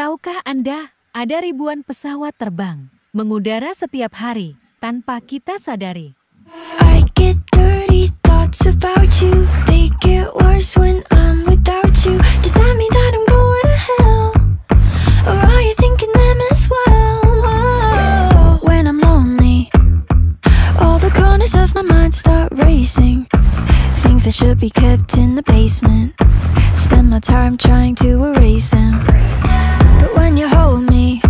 Tahukah Anda, ada ribuan pesawat terbang, mengudara setiap hari, tanpa kita sadari. I get dirty thoughts about you. They get worse when I'm without you. Does that mean that I'm going to hell? Or are you thinking them as well? Whoa. When I'm lonely, all the corners of my mind start racing. Things that should be kept in the basement, spend my time trying to erase them. But when you hold me,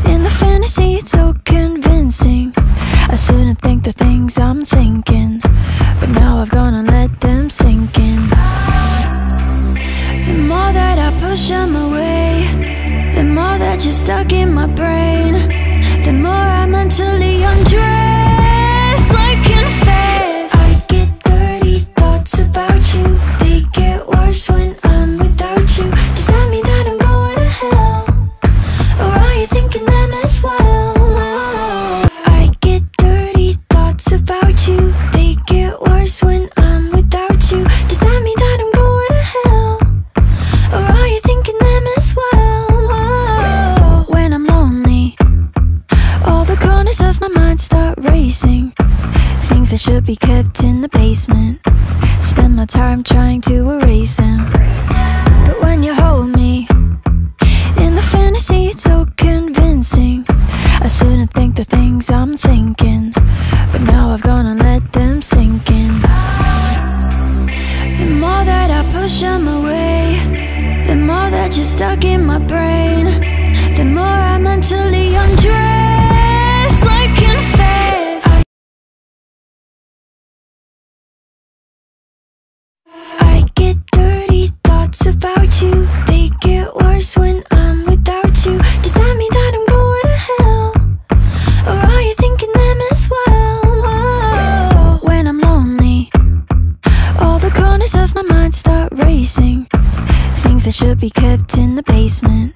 in the fantasy it's so convincing. I shouldn't think the things I'm thinking, but now I've gone and let them sink in. The more that I push them away, the more that you're stuck in my brain, the more I mentally undress like confess. I get dirty thoughts about you. They get worse when I'm without you. Does that mean that I'm going to hell? Or are you thinking them as well? I get dirty thoughts about you. They get worse when I'm without you. Does that mean that I'm going to hell? Or are you thinking them as well? When I'm lonely, all the corners of my mind start racing. Things that should be kept in the basement, spend my time trying to erase them. But when you hold me, in the fantasy it's so convincing. I shouldn't think the things I'm thinking, but now I've gone and let them sink in. The more that I push them away, the more that you're stuck in my brain, the more I mentally undress like confess. I get dirty thoughts about you. They get worse when I'm without you. Does that mean that I'm going to hell? Or are you thinking them as well? When I'm lonely, all the corners of my mind start racing. Things that should be kept in the basement,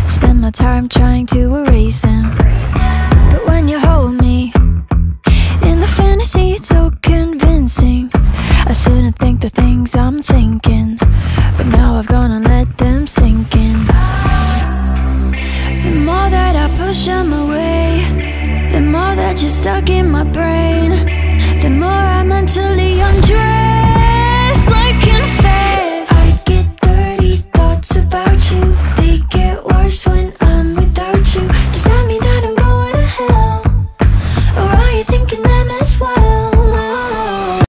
spend my time trying to erase them. But when you hold me, in the fantasy it's so convincing. I shouldn't think the things I'm thinking, but now I've gone and let them sink in. The more that I push them away, the more that you're stuck in my brain, the more I mentally undress.